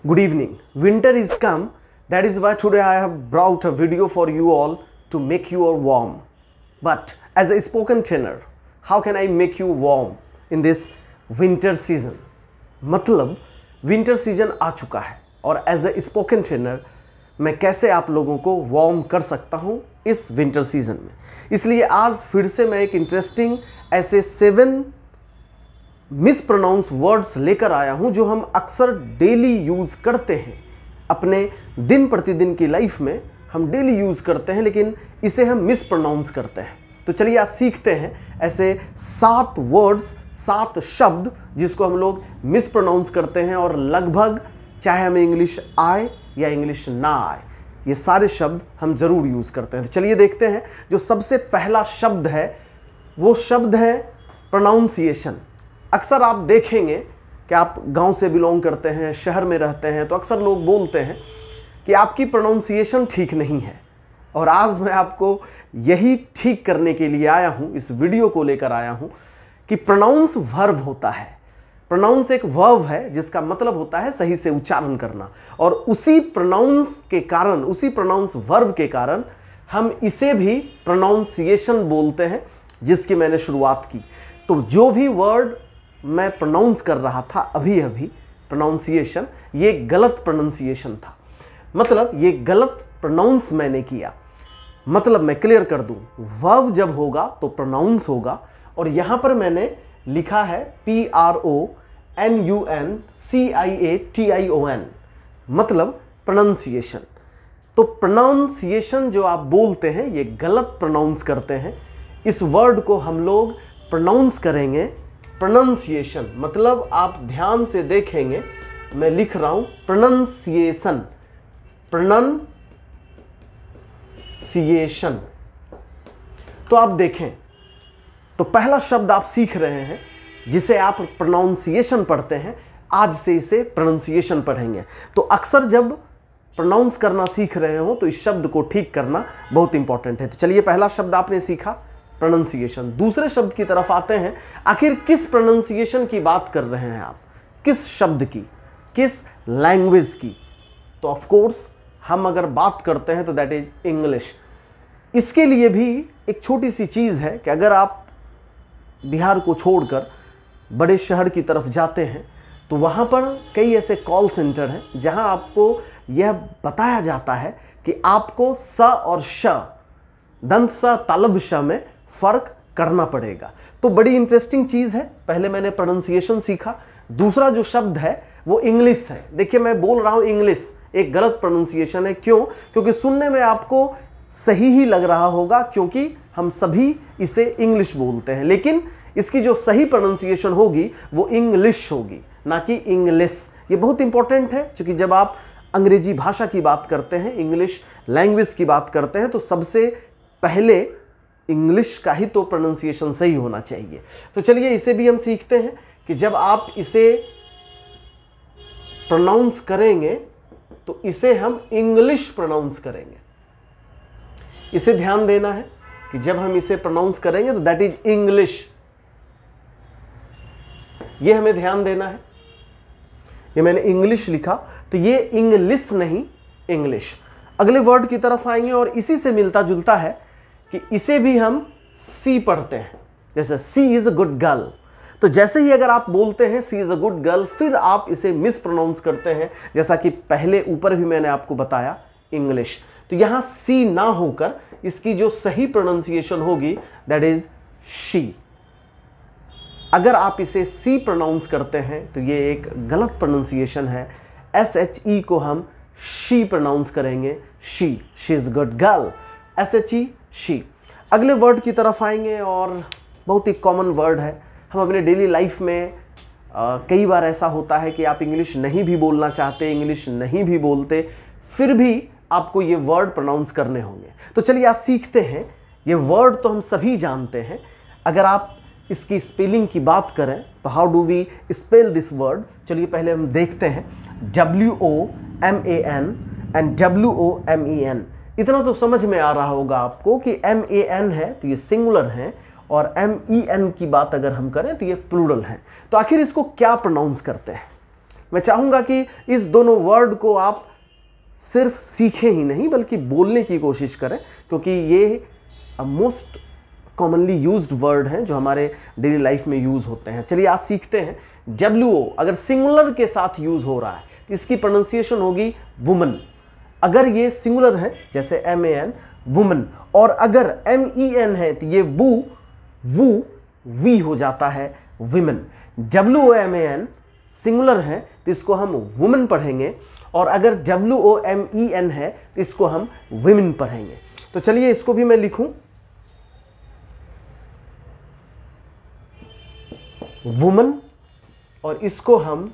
Good evening. Winter is come. That is why today I have brought a video for you all to make you all warm. But as a spoken tenor, how can I make you warm in this winter season? मतलब winter season आ चुका है और as a spoken tenor मैं कैसे आप लोगों को warm कर सकता हूँ इस विंटर सीजन में। इसलिए आज फिर से मैं एक इंटरेस्टिंग ऐसे 7 मिसप्रोनाउंस वर्ड्स लेकर आया हूं जो हम अक्सर डेली यूज़ करते हैं, अपने दिन प्रतिदिन की लाइफ में हम डेली यूज़ करते हैं, लेकिन इसे हम मिसप्रोनाउंस करते हैं। तो चलिए आज सीखते हैं ऐसे 7 वर्ड्स, 7 शब्द जिसको हम लोग मिसप्रोनाउंस करते हैं और लगभग चाहे हमें इंग्लिश आए या इंग्लिश ना आए, ये सारे शब्द हम ज़रूर यूज़ करते हैं। तो चलिए देखते हैं। जो सबसे पहला शब्द है वो शब्द है प्रोनाउंसिएशन। अक्सर आप देखेंगे कि आप गांव से बिलोंग करते हैं, शहर में रहते हैं, तो अक्सर लोग बोलते हैं कि आपकी प्रोनाउंसिएशन ठीक नहीं है। और आज मैं आपको यही ठीक करने के लिए आया हूं, इस वीडियो को लेकर आया हूं कि प्रोनाउंस वर्ब होता है। प्रोनाउंस एक वर्ब है जिसका मतलब होता है सही से उच्चारण करना, और उसी प्रोनाउंस के कारण, उसी प्रोनाउंस वर्ब के कारण हम इसे भी प्रोनाउंसिएशन बोलते हैं, जिसकी मैंने शुरुआत की। तो जो भी वर्ड मैं प्रोनाउंस कर रहा था अभी प्रोनाउंसिएशन, ये गलत प्रोनाउंसिएशन था। मतलब ये गलत प्रोनाउंस मैंने किया। मतलब मैं क्लियर कर दूं, वर्ब जब होगा तो प्रोनाउंस होगा, और यहां पर मैंने लिखा है PRONUNCIATION, मतलब प्रोनाउंसिएशन। तो प्रोनाउंसिएशन जो आप बोलते हैं ये गलत प्रोनाउंस करते हैं। इस वर्ड को हम लोग प्रोनाउंस करेंगे प्रोनाउंसिएशन। मतलब आप ध्यान से देखेंगे, मैं लिख रहा हूं प्रोनाउंसिएशन, प्रोनाउंसिएशन। तो आप देखें, तो पहला शब्द आप सीख रहे हैं जिसे आप प्रोनाउंसिएशन पढ़ते हैं, आज से इसे प्रोनाउंसिएशन पढ़ेंगे। तो अक्सर जब प्रोनाउंस करना सीख रहे हो तो इस शब्द को ठीक करना बहुत इंपॉर्टेंट है। तो चलिए पहला शब्द आपने सीखा प्रोनाउंसिएशन। दूसरे शब्द की तरफ आते हैं। आखिर किस प्रोनाउंसिएशन की बात कर रहे हैं आप, किस शब्द की, किस लैंग्वेज की? तो ऑफ कोर्स हम अगर बात करते हैं तो दैट इज इंग्लिश। इसके लिए भी एक छोटी सी चीज़ है कि अगर आप बिहार को छोड़कर बड़े शहर की तरफ जाते हैं तो वहाँ पर कई ऐसे कॉल सेंटर हैं जहाँ आपको यह बताया जाता है कि आपको स और श, दंत स तालब श में फ़र्क करना पड़ेगा। तो बड़ी इंटरेस्टिंग चीज़ है। पहले मैंने प्रोनाउंसिएशन सीखा। दूसरा जो शब्द है वो इंग्लिश है। देखिए मैं बोल रहा हूँ इंग्लिश, एक गलत प्रोनाउंसिएशन है। क्यों? क्योंकि सुनने में आपको सही ही लग रहा होगा, क्योंकि हम सभी इसे इंग्लिश बोलते हैं, लेकिन इसकी जो सही प्रोनाउंसिएशन होगी वो इंग्लिश होगी, ना कि इंग्लिश। ये बहुत इंपॉर्टेंट है, क्योंकि जब आप अंग्रेजी भाषा की बात करते हैं, इंग्लिश लैंग्वेज की बात करते हैं, तो सबसे पहले इंग्लिश का ही तो प्रोनाउंसिएशन सही होना चाहिए। तो चलिए इसे भी हम सीखते हैं कि जब आप इसे प्रोनाउंस करेंगे तो इसे हम इंग्लिश प्रोनाउंस करेंगे। इसे ध्यान देना है कि जब हम इसे प्रोनाउंस करेंगे तो दैट इज इंग्लिश, ये हमें ध्यान देना है। ये मैंने इंग्लिश लिखा तो ये इंग्लिश नहीं, इंग्लिश। अगले वर्ड की तरफ आएंगे और इसी से मिलता जुलता है कि इसे भी हम सी पढ़ते हैं। जैसे सी इज अ गुड गर्ल, तो जैसे ही अगर आप बोलते हैं सी इज अ गुड गर्ल, फिर आप इसे मिस प्रोनाउंस करते हैं, जैसा कि पहले ऊपर भी मैंने आपको बताया, इंग्लिश। तो यहां सी ना होकर इसकी जो सही प्रोनाउंसिएशन होगी दैट इज शी। अगर आप इसे सी प्रोनाउंस करते हैं तो ये एक गलत प्रोनाउंसिएशन है। SHE को हम शी प्रोनाउंस करेंगे, she is good girl, SHE she. अगले वर्ड की तरफ आएंगे और बहुत ही कॉमन वर्ड है। हम अपने डेली लाइफ में कई बार ऐसा होता है कि आप इंग्लिश नहीं भी बोलना चाहते, इंग्लिश नहीं भी बोलते, फिर भी आपको ये वर्ड प्रोनाउंस करने होंगे। तो चलिए आज सीखते हैं। ये वर्ड तो हम सभी जानते हैं। अगर आप इसकी स्पेलिंग की बात करें तो how do we spell this word? चलिए पहले हम देखते हैं। WOMAN and WOMEN। इतना तो समझ में आ रहा होगा आपको कि MAN है तो ये सिंगुलर है, और MEN की बात अगर हम करें तो ये प्लूरल है। तो आखिर इसको क्या प्रोनाउंस करते हैं? मैं चाहूँगा कि इस दोनों वर्ड को आप सिर्फ सीखें ही नहीं बल्कि बोलने की कोशिश करें, क्योंकि ये मोस्ट कॉमनली यूज्ड वर्ड हैं जो हमारे डेली लाइफ में यूज़ होते हैं। चलिए आज सीखते हैं। WO अगर सिंगुलर के साथ यूज़ हो रहा है तो इसकी प्रोनाउंसिएशन होगी वुमन। अगर ये सिंगुलर है जैसे MAN वुमन, और अगर MEN है तो ये वू वी हो जाता है विमेन। WOMAN सिंगुलर है तो इसको हम वुमेन पढ़ेंगे, और अगर WOMEN है तो इसको हम विमेन पढ़ेंगे। तो चलिए इसको भी मैं लिखूं, वुमन, और इसको हम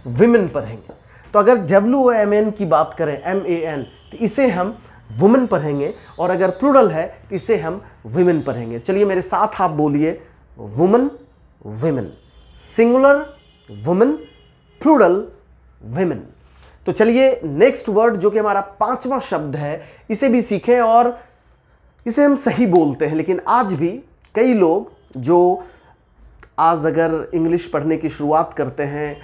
विमेन पढ़ेंगे। तो अगर WOMAN की बात करें MAN तो इसे हम वुमेन पढ़ेंगे, और अगर प्लूरल है तो इसे हम विमेन पढ़ेंगे। चलिए मेरे साथ आप बोलिए, woman women, singular woman, plural women. तो चलिए नेक्स्ट वर्ड जो कि हमारा 5वां शब्द है, इसे भी सीखें, और इसे हम सही बोलते हैं। लेकिन आज भी कई लोग जो आज अगर इंग्लिश पढ़ने की शुरुआत करते हैं,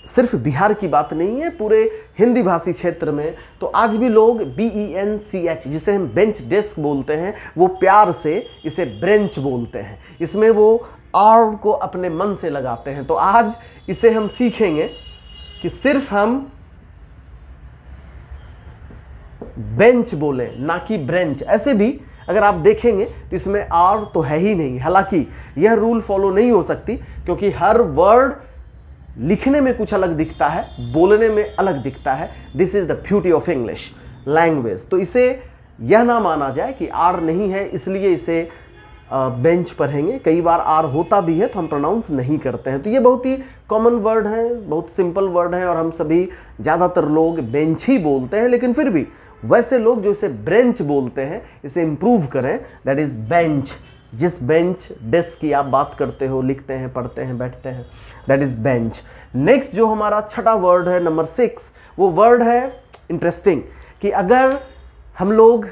सिर्फ बिहार की बात नहीं है, पूरे हिंदी भाषी क्षेत्र में, तो आज भी लोग BENCH जिसे हम बेंच डेस्क बोलते हैं, वो प्यार से इसे ब्रेंच बोलते हैं। इसमें वो R को अपने मन से लगाते हैं। तो आज इसे हम सीखेंगे कि सिर्फ हम बेंच बोले, ना कि ब्रेंच। ऐसे भी अगर आप देखेंगे तो इसमें R तो है ही नहीं। हालांकि यह रूल फॉलो नहीं हो सकती, क्योंकि हर वर्ड लिखने में कुछ अलग दिखता है, बोलने में अलग दिखता है। This is the beauty of English language. तो इसे यह ना माना जाए कि R नहीं है इसलिए इसे बेंच पढ़ेंगे। कई बार R होता भी है तो हम प्रोनाउंस नहीं करते हैं। तो ये बहुत ही कॉमन वर्ड है, बहुत सिंपल वर्ड है, और हम सभी ज़्यादातर लोग बेंच ही बोलते हैं। लेकिन फिर भी वैसे लोग जो इसे ब्रेंच बोलते हैं, इसे इम्प्रूव करें, दैट इज़ बेंच। जिस बेंच डेस्क की आप बात करते हो, लिखते हैं, पढ़ते हैं, बैठते हैं, दैट इज बेंच। नेक्स्ट जो हमारा छठा वर्ड है, नंबर 6, वो वर्ड है इंटरेस्टिंग, कि अगर हम लोग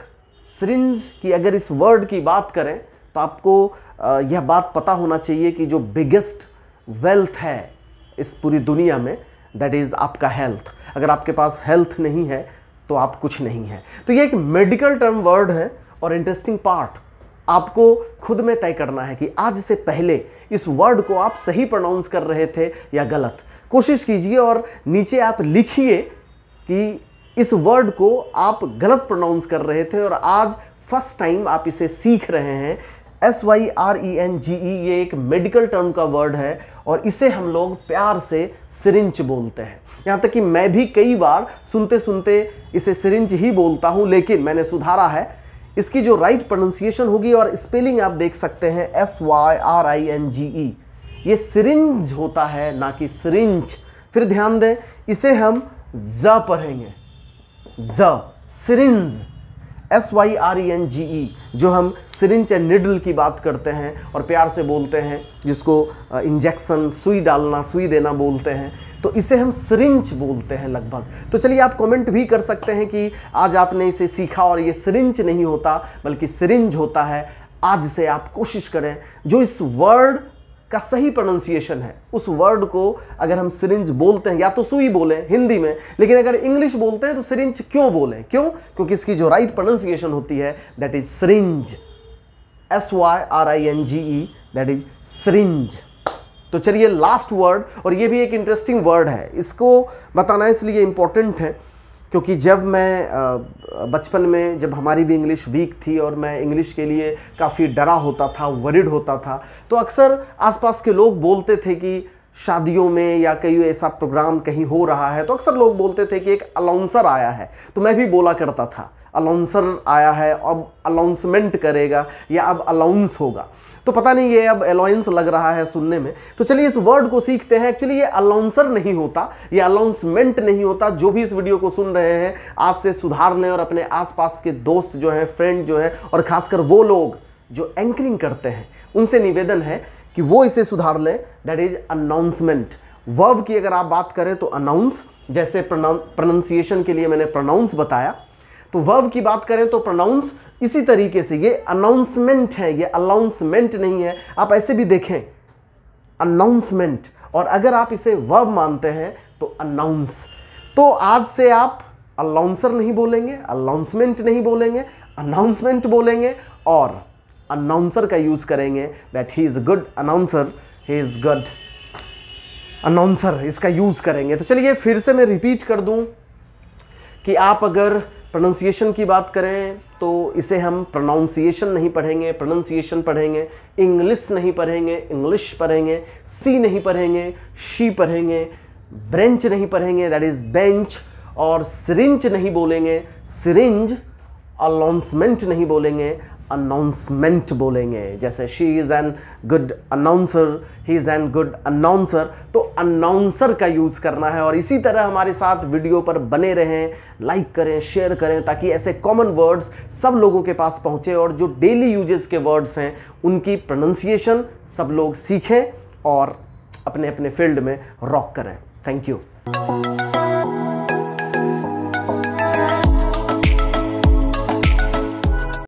सिरिंज की अगर इस वर्ड की बात करें तो आपको यह बात पता होना चाहिए कि जो बिगेस्ट वेल्थ है इस पूरी दुनिया में, दैट इज आपका हेल्थ। अगर आपके पास हेल्थ नहीं है तो आप कुछ नहीं है। तो ये एक मेडिकल टर्म वर्ड है, और इंटरेस्टिंग पार्ट आपको खुद में तय करना है कि आज से पहले इस वर्ड को आप सही प्रोनाउंस कर रहे थे या गलत। कोशिश कीजिए और नीचे आप लिखिए कि इस वर्ड को आप गलत प्रोनाउंस कर रहे थे और आज फर्स्ट टाइम आप इसे सीख रहे हैं। SYRENGE ये एक मेडिकल टर्म का वर्ड है, और इसे हम लोग प्यार से सिरिंज बोलते हैं। यहाँ तक कि मैं भी कई बार सुनते सुनते इसे सिरिंज ही बोलता हूँ, लेकिन मैंने सुधारा है। इसकी जो राइट प्रोनाउंसिएशन होगी, और स्पेलिंग आप देख सकते हैं SYRINGE, ये सिरिंज होता है, ना कि सिरिंज। फिर ध्यान दें, इसे हम ज पढ़ेंगे, ज, सिरिंज, SYRENGE, जो हम सिरिंज एंड निडल की बात करते हैं और प्यार से बोलते हैं, जिसको इंजेक्शन, सुई डालना, सुई देना बोलते हैं, तो इसे हम सिरिंज बोलते हैं लगभग। तो चलिए आप कमेंट भी कर सकते हैं कि आज आपने इसे सीखा और ये सिरिंज नहीं होता बल्कि सिरिंज होता है। आज से आप कोशिश करें जो इस वर्ड का सही प्रोनाउंसिएशन है, उस वर्ड को अगर हम सिरिंज बोलते हैं, या तो सुई बोलें हिंदी में, लेकिन अगर इंग्लिश बोलते हैं तो सिरिंज क्यों बोलें? क्यों? क्योंकि इसकी जो राइट प्रोनाउंसिएशन होती है that is syringe, SYRINGE, that is syringe. तो चलिए लास्ट वर्ड, और ये भी एक इंटरेस्टिंग वर्ड है, इसको बताना इसलिए इम्पोर्टेंट है क्योंकि जब मैं बचपन में, जब हमारी भी इंग्लिश वीक थी और मैं इंग्लिश के लिए काफ़ी डरा होता था, वरिड होता था, तो अक्सर आसपास के लोग बोलते थे कि शादियों में या कहीं ऐसा प्रोग्राम कहीं हो रहा है तो अक्सर लोग बोलते थे कि एक अनाउंसर आया है। तो मैं भी बोला करता था अनाउंसर आया है, अब अनाउंसमेंट करेगा या अब अलाउंस होगा। तो पता नहीं ये अब अलाउंस लग रहा है सुनने में। तो चलिए इस वर्ड को सीखते हैं। एक्चुअली ये अलाउंसर नहीं होता, ये अनाउंसमेंट नहीं होता। जो भी इस वीडियो को सुन रहे हैं आज से सुधार लें और अपने आसपास के दोस्त जो हैं, फ्रेंड जो है, और खासकर वो लोग जो एंकरिंग करते हैं उनसे निवेदन है कि वो इसे सुधार लें। That is announcement. वर्ब की अगर आप बात करें तो अनाउंस, जैसे प्रोनाउंसिएशन के लिए मैंने प्रोनाउंस बताया, तो वर्ब की बात करें तो प्रोनाउंस। इसी तरीके से ये अनाउंसमेंट है, ये अनाउंसमेंट नहीं है। आप ऐसे भी देखें अनाउंसमेंट, और अगर आप इसे वर्ब मानते हैं तो अनाउंस। तो आज से आप अनाउंसर नहीं बोलेंगे, अनाउंसमेंट नहीं बोलेंगे, अनाउंसमेंट बोलेंगे और अनाउंसर का यूज करेंगे, that he is good announcer, he is good announcer, इसका यूज करेंगे। तो चलिए फिर से मैं रिपीट कर दूं कि आप अगर प्रोनाउंसिएशन की बात करें तो इसे हम प्रोनाउंसिएशन नहीं पढ़ेंगे, प्रोनाउंसिएशन पढ़ेंगे। इंग्लिश नहीं पढ़ेंगे, इंग्लिश पढ़ेंगे। सी नहीं पढ़ेंगे, शी पढ़ेंगे। ब्रेंच नहीं पढ़ेंगे, दैट इज बेंच। और सिरिंज नहीं बोलेंगे, सिरिंज। अनाउंसमेंट नहीं बोलेंगे, अनाउंसमेंट बोलेंगे। जैसे she is an good announcer, he is an good announcer. तो अनाउंसर का यूज करना है। और इसी तरह हमारे साथ वीडियो पर बने रहें, लाइक करें, शेयर करें, ताकि ऐसे कॉमन वर्ड्स सब लोगों के पास पहुंचे और जो डेली यूजेस के वर्ड्स हैं उनकी प्रोनाउंसिएशन सब लोग सीखें और अपने अपने फील्ड में रॉक करें। Thank you.